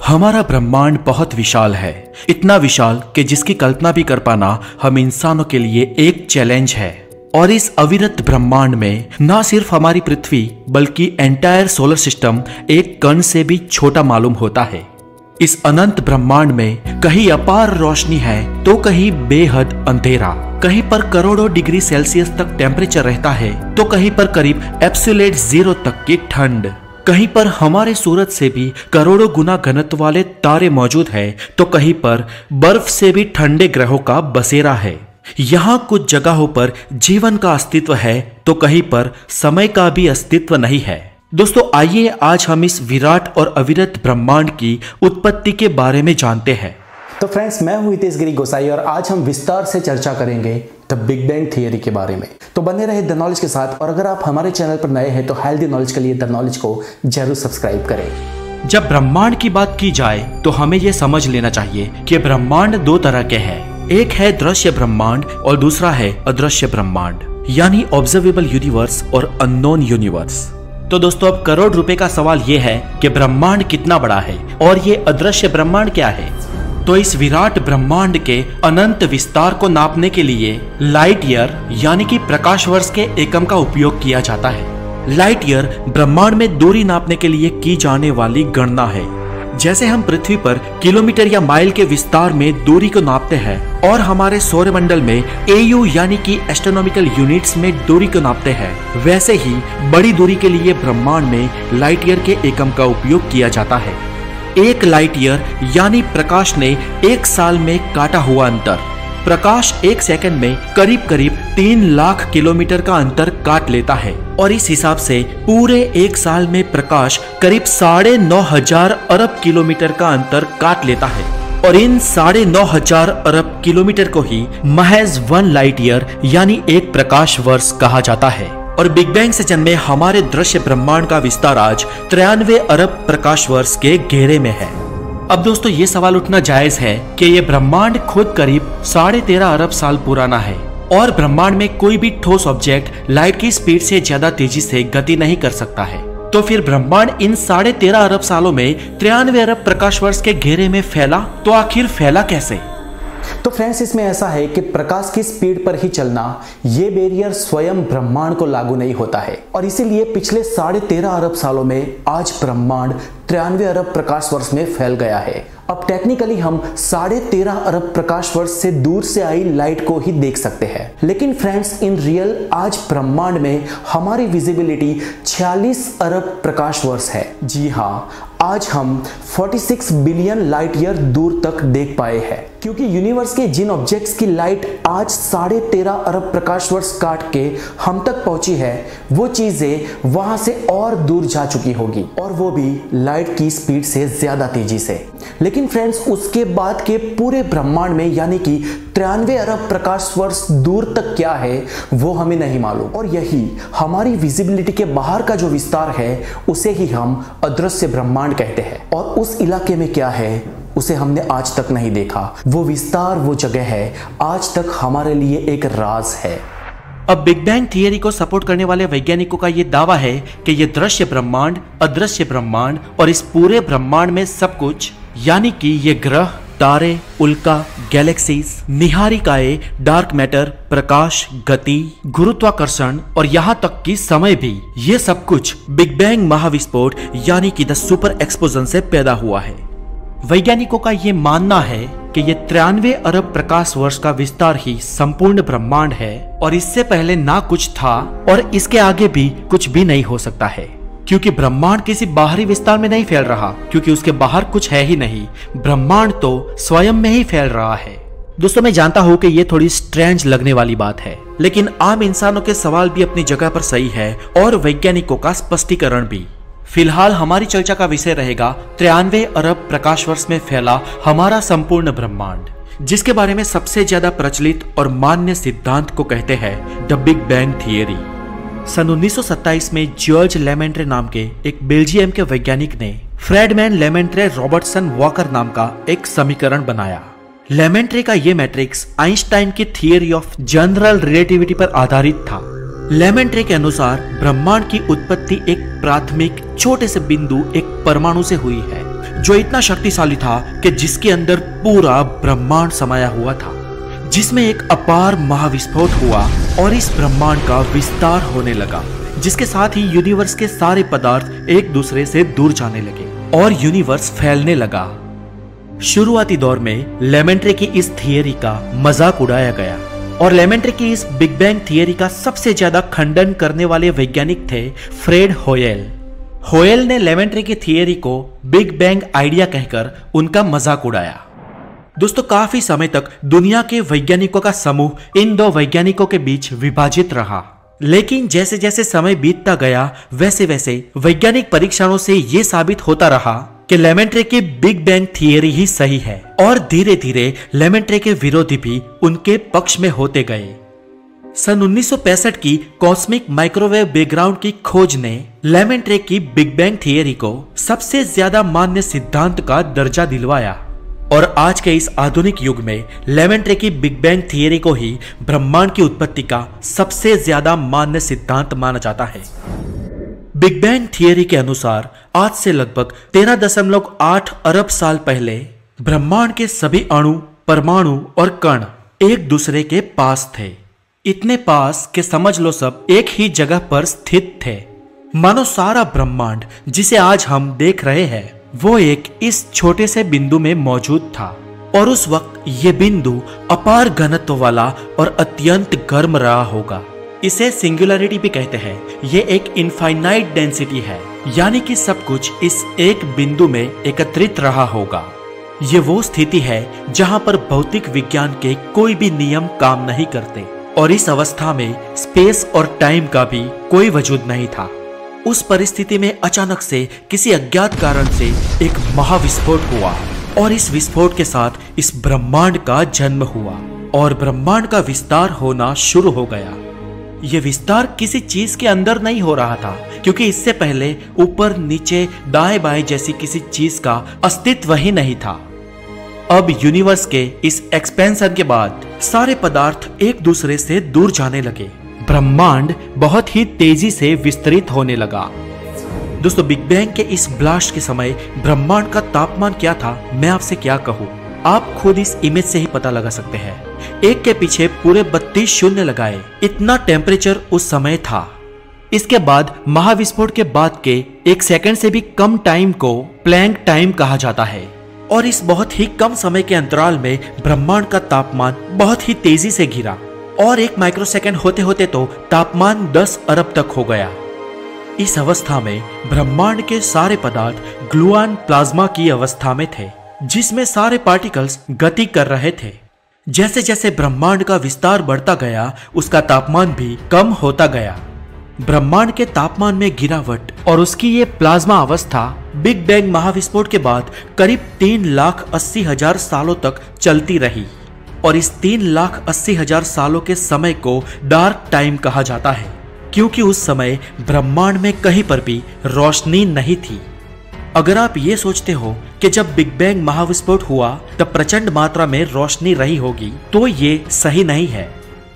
हमारा ब्रह्मांड बहुत विशाल है, इतना विशाल कि जिसकी कल्पना भी कर पाना हम इंसानों के लिए एक चैलेंज है। और इस अविरत ब्रह्मांड में न सिर्फ हमारी पृथ्वी बल्कि एंटायर सोलर सिस्टम एक कण से भी छोटा मालूम होता है। इस अनंत ब्रह्मांड में कहीं अपार रोशनी है तो कहीं बेहद अंधेरा, कहीं पर करोड़ों डिग्री सेल्सियस तक टेम्परेचर रहता है तो कहीं पर करीब एब्सोल्यूट जीरो तक की ठंड, कहीं पर हमारे सूरज से भी करोड़ों गुना घनत्व वाले तारे मौजूद है तो कहीं पर बर्फ से भी ठंडे ग्रहों का बसेरा है। यहाँ कुछ जगहों पर जीवन का अस्तित्व है तो कहीं पर समय का भी अस्तित्व नहीं है। दोस्तों आइए आज हम इस विराट और अविरत ब्रह्मांड की उत्पत्ति के बारे में जानते हैं। तो फ्रेंड्स, मैं हूं हितेश गिरी गोसाई और आज हम विस्तार से चर्चा करेंगे द बिग बैंग थियरी के बारे में। तो बने रहे द नॉलेज के साथ, और अगर आप हमारे चैनल पर नए हैं तो हेल्दी नॉलेज के लिए द नॉलेज को जरूर सब्सक्राइब करें। जब ब्रह्मांड की बात की जाए तो हमें यह समझ लेना चाहिए कि ब्रह्मांड दो तरह के हैं, एक है दृश्य ब्रह्मांड और दूसरा है अदृश्य ब्रह्मांड, यानी ऑब्जर्वेबल यूनिवर्स और अननोन यूनिवर्स। तो दोस्तों अब करोड़ रुपए का सवाल यह है कि ब्रह्मांड कितना बड़ा है और ये अदृश्य ब्रह्मांड क्या है। तो इस विराट ब्रह्मांड के अनंत विस्तार को नापने के लिए लाइट ईयर यानी कि प्रकाश वर्ष के एकम का उपयोग किया जाता है। लाइट ईयर ब्रह्मांड में दूरी नापने के लिए की जाने वाली गणना है। जैसे हम पृथ्वी पर किलोमीटर या माइल के विस्तार में दूरी को नापते हैं और हमारे सौरमंडल में AU यानी कि एस्ट्रोनॉमिकल यूनिट्स में दूरी को नापते हैं, वैसे ही बड़ी दूरी के लिए ब्रह्मांड में लाइट ईयर के एकम का उपयोग किया जाता है। एक लाइट ईयर यानी प्रकाश ने एक साल में काटा हुआ अंतर। प्रकाश एक सेकंड में करीब करीब 3 लाख किलोमीटर का अंतर काट लेता है और इस हिसाब से पूरे एक साल में प्रकाश करीब 9,500 अरब किलोमीटर का अंतर काट लेता है। और इन 9,500 अरब किलोमीटर को ही महज 1 लाइट ईयर यानी एक प्रकाश वर्ष कहा जाता है। और बिग बैंग से जन्मे हमारे दृश्य ब्रह्मांड का विस्तार आज 93 अरब प्रकाश वर्ष के घेरे में है। अब दोस्तों ये सवाल उठना जायज है कि ये ब्रह्मांड खुद करीब 13.5 अरब साल पुराना है और ब्रह्मांड में कोई भी ठोस ऑब्जेक्ट लाइट की स्पीड से ज्यादा तेजी से गति नहीं कर सकता है। तो फिर ब्रह्मांड इन 13.5 अरब सालों में 93 अरब प्रकाश वर्ष के घेरे में फैला, तो आखिर फैला कैसे? तो फ्रेंड्स, इसमें ऐसा है कि प्रकाश की स्पीड पर ही चलना ये बैरियर स्वयं ब्रह्मांड को लागू नहीं होता है और इसीलिए पिछले 13.5 अरब सालों में आज ब्रह्मांड 93 अरब प्रकाश वर्ष में फैल गया है। अब टेक्निकली हम 13.5 अरब प्रकाश वर्ष से दूर से आई लाइट को ही देख सकते हैं, लेकिन फ्रेंड्स इन रियल आज ब्रह्मांड में हमारी विजिबिलिटी 46 अरब प्रकाश वर्ष है। जी हाँ, आज हम 46 बिलियन लाइट ईयर दूर तक देख पाए हैं, क्योंकि यूनिवर्स के जिन ऑब्जेक्ट्स की लाइट आज 13.5 अरब प्रकाश वर्ष काट के हम तक पहुंची है वो चीजें वहां से और दूर जा चुकी होगी, और वो भी लाइट की स्पीड से ज्यादा तेजी से। लेकिन फ्रेंड्स उसके बाद के पूरे ब्रह्मांड में यानी कि 93 अरब प्रकाश वर्ष दूर तक क्या है वो हमें नहीं मालूम, और यही हमारी विजिबिलिटी के बाहर का जो विस्तार है उसे ही हम अदृश्य ब्रह्मांड कहते हैं। और उस इलाके में क्या है उसे हमने आज तक नहीं देखा। वो विस्तार, वो जगह है आज तक हमारे लिए एक राज है। अब बिग बैंग थियरी को सपोर्ट करने वाले वैज्ञानिकों का यह दावा है कि यह दृश्य ब्रह्मांड, अदृश्य ब्रह्मांड और इस पूरे ब्रह्मांड में सब कुछ, यानी कि ये ग्रह, तारे, उल्का, गैलेक्सीज, निहारिकाएं, डार्क मैटर, प्रकाश, गति, गुरुत्वाकर्षण और यहाँ तक कि समय भी, ये सब कुछ बिग बैंग महाविस्फोट यानी कि द सुपर एक्सप्लोजन से पैदा हुआ है। वैज्ञानिकों का ये मानना है कि ये 93 अरब प्रकाश वर्ष का विस्तार ही संपूर्ण ब्रह्मांड है और इससे पहले ना कुछ था और इसके आगे भी कुछ भी नहीं हो सकता है, क्योंकि ब्रह्मांड किसी बाहरी विस्तार में नहीं फैल रहा, क्योंकि उसके बाहर कुछ है ही नहीं। ब्रह्मांड तो स्वयं में ही फैल रहा है। दोस्तों मैं जानता हूँ कि ये थोड़ी स्ट्रेंज लगने वाली बात है, लेकिन आम इंसानों के सवाल भी अपनी जगह पर सही है और वैज्ञानिकों का स्पष्टीकरण भी। फिलहाल हमारी चर्चा का विषय रहेगा 93 अरब प्रकाश वर्ष में फैला हमारा संपूर्ण ब्रह्मांड, जिसके बारे में सबसे ज्यादा प्रचलित और मान्य सिद्धांत को कहते हैं द बिग बैंग थियरी। सन 1927 में जॉर्ज लेमेंट्रे नाम के एक बेल्जियम के वैज्ञानिक ने फ्रेडमैन लेमेंट्रे रॉबर्टसन वॉकर नाम का एक समीकरण बनाया। लेमेंट्रे का यह मैट्रिक्स आइंस्टाइन की थियरी ऑफ जनरल रिलेटिविटी पर आधारित था। लेमेंट्रे के अनुसार ब्रह्मांड की उत्पत्ति एक प्राथमिक छोटे से बिंदु, एक परमाणु से हुई है, जो इतना शक्तिशाली था कि जिसके अंदर पूरा ब्रह्मांड समाया हुआ था, जिसमें एक अपार महाविस्फोट हुआ और इस ब्रह्मांड का विस्तार होने लगा, जिसके साथ ही यूनिवर्स के सारे पदार्थ एक दूसरे से दूर जाने लगे और यूनिवर्स फैलने लगा। शुरुआती दौर में लेमेंट्रे की इस थियरी का मजाक उड़ाया गया और लेमेंट्रे की इस बिग बैंग थियरी का सबसे ज्यादा खंडन करने वाले वैज्ञानिक थे फ्रेड होयल। होयल ने लेमेंट्रे की थियरी को बिग बैंग आइडिया कहकर उनका मजाक उड़ाया। दोस्तों, काफी समय तक दुनिया के वैज्ञानिकों का समूह इन दो वैज्ञानिकों के बीच विभाजित रहा, लेकिन जैसे जैसे समय बीतता गया वैसे वैसे वैज्ञानिक परीक्षणों से यह साबित होता रहा कि लेमेंट्रे की बिग बैंग थियरी ही सही है और धीरे धीरे लेमेंट्रे के विरोधी भी उनके पक्ष में होते गए। सन 1965 की कॉस्मिक माइक्रोवेव बैकग्राउंड की खोज ने लेमेंट्रे की बिग बैंग थियरी को सबसे ज्यादा मान्य सिद्धांत का दर्जा दिलवाया और आज के इस आधुनिक युग में लेमेंट्रे की बिग बैंग थियरी को ही ब्रह्मांड की उत्पत्ति का सबसे ज्यादा मान्य सिद्धांत माना जाता है। बिग बैंग थियरी के अनुसार आज से लगभग 13.8 अरब साल पहले ब्रह्मांड के सभी अणु, परमाणु और कण एक दूसरे के पास थे। इतने पास कि समझ लो सब एक ही जगह पर स्थित थे। मानो सारा ब्रह्मांड जिसे आज हम देख रहे हैं वो एक इस छोटे से बिंदु में मौजूद था और उस वक्त ये बिंदु अपार घनत्व वाला और अत्यंत गर्म रहा होगा। इसे सिंगुलैरिटी भी कहते हैं। ये एक इनफाइनाइट डेंसिटी है, यानी कि सब कुछ इस एक बिंदु में एकत्रित रहा होगा। ये वो स्थिति है जहां पर भौतिक विज्ञान के कोई भी नियम काम नहीं करते और इस अवस्था में स्पेस और टाइम का भी कोई वजूद नहीं था। उस परिस्थिति में अचानक से किसी अज्ञात कारण से एक महाविस्फोट हुआ और इस विस्फोट के साथ इस ब्रह्मांड का जन्म हुआ और ब्रह्मांड का विस्तार होना शुरू हो गया। यह विस्तार किसी चीज के अंदर नहीं हो रहा था, क्योंकि इससे पहले ऊपर नीचे दाएं बाएं जैसी किसी चीज का अस्तित्व ही नहीं था। अब यूनिवर्स के इस एक्सपेंशन के बाद सारे पदार्थ एक दूसरे से दूर जाने लगे। ब्रह्मांड बहुत ही तेजी से विस्तृत होने लगा। दोस्तों, बिग बैंग के इस ब्लास्ट के समय ब्रह्मांड का तापमान क्या था मैं आपसे क्या कहूँ, आप खुद इस इमेज से ही पता लगा सकते हैं। एक के पीछे पूरे 32 शून्य लगाए, इतना टेम्परेचर उस समय था। इसके बाद महाविस्फोट के बाद के 1 सेकंड से भी कम टाइम को प्लैंक टाइम कहा जाता है और इस बहुत ही कम समय के अंतराल में ब्रह्मांड का तापमान बहुत ही तेजी से गिरा और 1 माइक्रोसेकंड होते होते तो तापमान 10 अरब तक हो गया। इस अवस्था में ब्रह्मांड के सारे पदार्थ ग्लूऑन प्लाज्मा की अवस्था में थे, जिसमें सारे पार्टिकल्स गति कर रहे थे। जैसे जैसे ब्रह्मांड का विस्तार बढ़ता गया उसका तापमान भी कम होता गया। ब्रह्मांड के तापमान में गिरावट और उसकी ये प्लाज्मा अवस्था बिग बैंग महाविस्फोट के बाद करीब 3,80,000 सालों तक चलती रही और इस 3,80,000 सालों के समय को डार्क टाइम कहा जाता है, क्योंकि उस समय ब्रह्मांड में कहीं पर भी रोशनी नहीं थी। अगर आप ये सोचते हो कि जब बिग बैंग महाविस्फोट हुआ तब प्रचंड मात्रा में रोशनी रही होगी, तो ये सही नहीं है।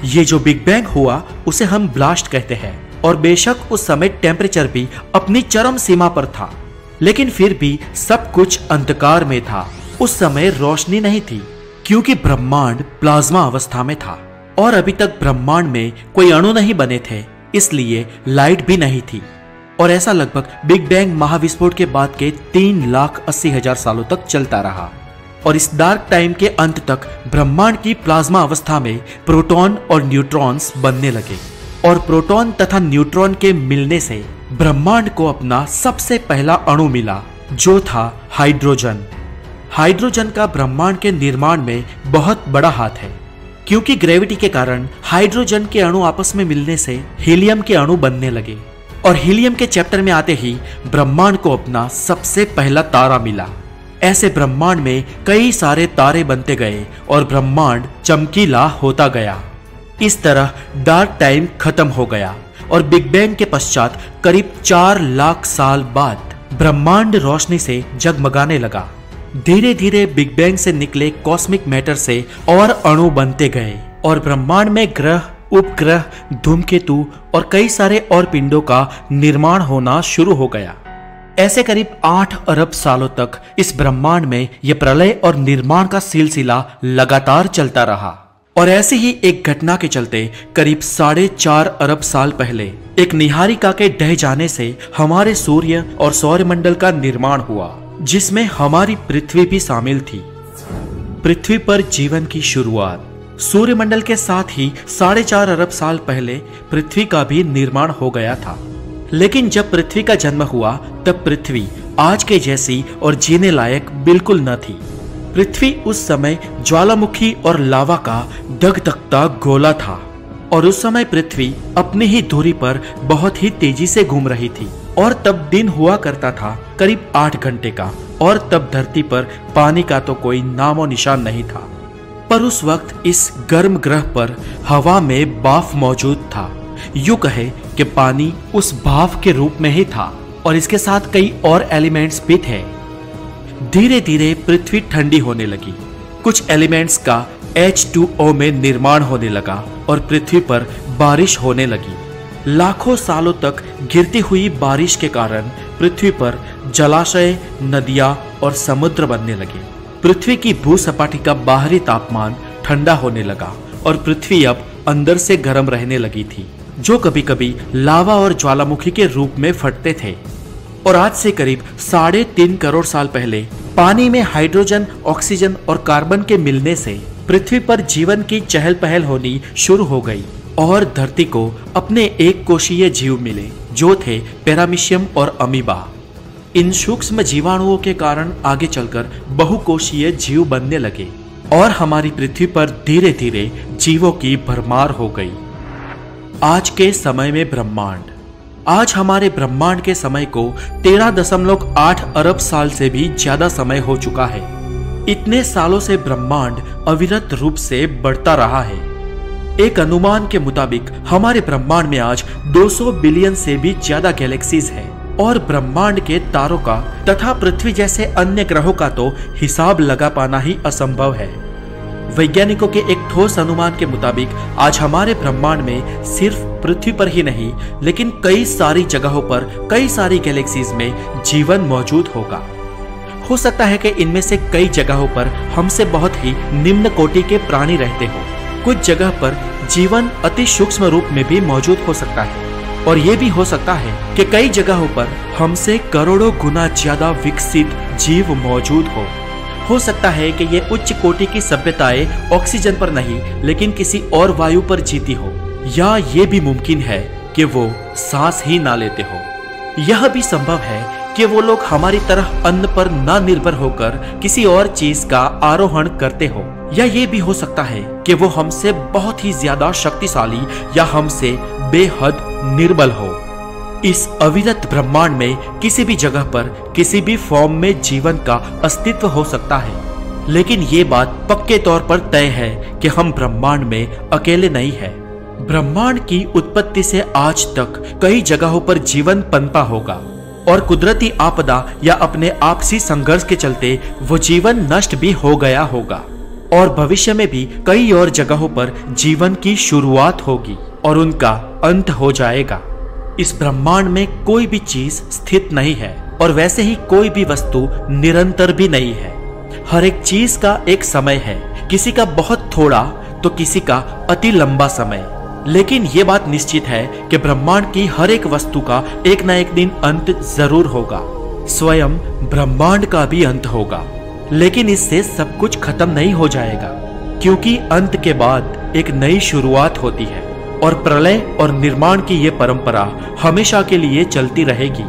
ये जो बिग बैंग हुआ उसे हम ब्लास्ट कहते हैं और बेशक उस समय टेम्परेचर भी अपनी चरम सीमा पर था, लेकिन फिर भी सब कुछ अंधकार में था। उस समय रोशनी नहीं थी क्योंकि ब्रह्मांड प्लाज्मा अवस्था में था और अभी तक ब्रह्मांड में कोई अणु नहीं बने थे, इसलिए लाइट भी नहीं थी। और ऐसा लगभग बिग बैंग महाविस्फोट के बाद के 3,80,000 सालों तक चलता रहा और इस डार्क टाइम के अंत तक ब्रह्मांड की प्लाज्मा अवस्था में प्रोटॉन और न्यूट्रॉन्स बनने लगे और प्रोटॉन तथा न्यूट्रॉन के मिलने से ब्रह्मांड को अपना सबसे पहला अणु मिला, जो था हाइड्रोजन। हाइड्रोजन का ब्रह्मांड के निर्माण में बहुत बड़ा हाथ है, क्योंकि ग्रेविटी के कारण हाइड्रोजन के अणु आपस में मिलने से हीलियम के अणु बनने लगे और हीलियम के चैप्टर में आते ही ब्रह्मांड को अपना सबसे पहला तारा मिला। ऐसे ब्रह्मांड में कई सारे तारे बनते गए और ब्रह्मांड चमकीला होता गया। इस तरह डार्क टाइम खत्म हो गया और बिग बैंग के पश्चात करीब 4 लाख साल बाद ब्रह्मांड रोशनी से जगमगाने लगा। धीरे धीरे बिग बैंग से निकले कॉस्मिक मैटर से और अणु बनते गए और ब्रह्मांड में ग्रह, उपग्रह, धूमकेतु और कई सारे और पिंडों का निर्माण होना शुरू हो गया। ऐसे करीब 8 अरब सालों तक इस ब्रह्मांड में यह प्रलय और निर्माण का सिलसिला लगातार चलता रहा। और ऐसे ही एक घटना के चलते करीब 4.5 अरब साल पहले एक निहारिका के ढह जाने से हमारे सूर्य और सौरमंडल का निर्माण हुआ, जिसमें हमारी पृथ्वी भी शामिल थी। पृथ्वी पर जीवन की शुरुआत। सूर्यमंडल के साथ ही 4.5 अरब साल पहले पृथ्वी का भी निर्माण हो गया था। लेकिन जब पृथ्वी का जन्म हुआ तब पृथ्वी आज के जैसी और जीने लायक बिल्कुल न थी। पृथ्वी उस समय ज्वालामुखी और लावा का धगधगता गोला था और उस समय पृथ्वी अपनी ही धुरी पर बहुत ही तेजी से घूम रही थी और तब दिन हुआ करता था करीब 8 घंटे का और तब धरती पर पानी का तो कोई नामो निशान नहीं था। पर उस वक्त इस गर्म ग्रह पर हवा में भाप मौजूद था। यूं कहे कि पानी उस भाप के रूप में ही था और इसके साथ कई और एलिमेंट्स भी थे। धीरे धीरे पृथ्वी ठंडी होने लगी। कुछ एलिमेंट्स का H2O में निर्माण होने लगा और पृथ्वी पर बारिश होने लगी। लाखों सालों तक गिरती हुई बारिश के कारण पृथ्वी पर जलाशय, नदियां और समुद्र बनने लगे। पृथ्वी की भूसपाटी का बाहरी तापमान ठंडा होने लगा और पृथ्वी अब अंदर से गर्म रहने लगी थी, जो कभी कभी लावा और ज्वालामुखी के रूप में फटते थे। और आज से करीब 3.5 करोड़ साल पहले पानी में हाइड्रोजन, ऑक्सीजन और कार्बन के मिलने से पृथ्वी पर जीवन की चहल पहल होनी शुरू हो गई और धरती को अपने एक कोशीय जीव मिले, जो थे पैरामीशियम और अमीबा। इन सूक्ष्म जीवाणुओं के कारण आगे चलकर बहुकोशीय जीव बनने लगे और हमारी पृथ्वी पर धीरे धीरे जीवों की भरमार हो गई। आज के समय में ब्रह्मांड। आज हमारे ब्रह्मांड के समय को 13.8 अरब साल से भी ज्यादा समय हो चुका है। इतने सालों से ब्रह्मांड अविरत रूप से बढ़ता रहा है। एक अनुमान के मुताबिक हमारे ब्रह्मांड में आज 200 बिलियन से भी ज्यादा गैलेक्सीज हैं और ब्रह्मांड के तारों का तथा पृथ्वी जैसे अन्य ग्रहों का तो हिसाब लगा पाना ही असंभव है। वैज्ञानिकों के एक ठोस अनुमान के मुताबिक आज हमारे ब्रह्मांड में सिर्फ पृथ्वी पर ही नहीं, लेकिन कई सारी जगहों पर, कई सारी गैलेक्सीज में जीवन मौजूद होगा। हो सकता है कि इनमें से कई जगहों पर हमसे बहुत ही निम्न कोटि के प्राणी रहते हो। कुछ जगह पर जीवन अति सूक्ष्म रूप में भी मौजूद हो सकता है और ये भी हो सकता है कि कई जगहों पर हमसे करोड़ों गुना ज्यादा विकसित जीव मौजूद हो सकता है कि ये उच्च कोटि की सभ्यताएं ऑक्सीजन पर नहीं लेकिन किसी और वायु पर जीती हो, या ये भी मुमकिन है कि वो सांस ही ना लेते हो। यह भी संभव है कि वो लोग हमारी तरह अन्न पर ना निर्भर होकर किसी और चीज का आरोहण करते हो, या ये भी हो सकता है कि वो हमसे बहुत ही ज्यादा शक्तिशाली या हमसे बेहद निर्बल हो। इस अविरत ब्रह्मांड में किसी भी जगह पर किसी भी फॉर्म में जीवन का अस्तित्व हो सकता है, लेकिन ये बात पक्के तौर पर तय है कि हम ब्रह्मांड में अकेले नहीं हैं। ब्रह्मांड की उत्पत्ति से आज तक कई जगहों पर जीवन पनपा होगा और कुदरती आपदा या अपने आपसी संघर्ष के चलते वो जीवन नष्ट भी हो गया होगा और भविष्य में भी कई और जगहों पर जीवन की शुरुआत होगी और उनका अंत हो जाएगा। इस ब्रह्मांड में कोई भी चीज स्थित नहीं है और वैसे ही कोई भी वस्तु निरंतर भी नहीं है। हर एक चीज का एक समय है, किसी का बहुत थोड़ा तो किसी का अति लंबा समय, लेकिन ये बात निश्चित है कि ब्रह्मांड की हर एक वस्तु का एक न एक दिन अंत जरूर होगा। स्वयं ब्रह्मांड का भी अंत होगा, लेकिन इससे सब कुछ खत्म नहीं हो जाएगा, क्योंकि अंत के बाद एक नई शुरुआत होती है और प्रलय और निर्माण की ये परंपरा हमेशा के लिए चलती रहेगी।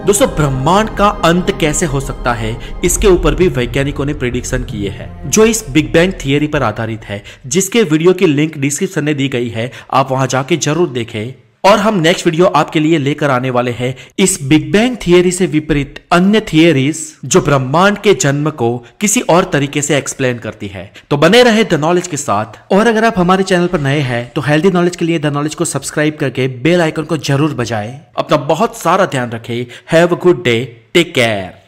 दोस्तों, ब्रह्मांड का अंत कैसे हो सकता है, इसके ऊपर भी वैज्ञानिकों ने प्रेडिक्शन किए हैं, जो इस बिग बैंग थियरी पर आधारित है, जिसके वीडियो की लिंक डिस्क्रिप्शन में दी गई है। आप वहां जाके जरूर देखें। और हम नेक्स्ट वीडियो आपके लिए लेकर आने वाले हैं इस बिग बैंग थियरी से विपरीत अन्य थियरीज जो ब्रह्मांड के जन्म को किसी और तरीके से एक्सप्लेन करती है। तो बने रहे द नॉलेज के साथ। और अगर आप हमारे चैनल पर नए हैं तो हेल्दी नॉलेज के लिए द नॉलेज को सब्सक्राइब करके बेल आइकन को जरूर बजाएं। अपना बहुत सारा ध्यान रखें। Have a good day, take care.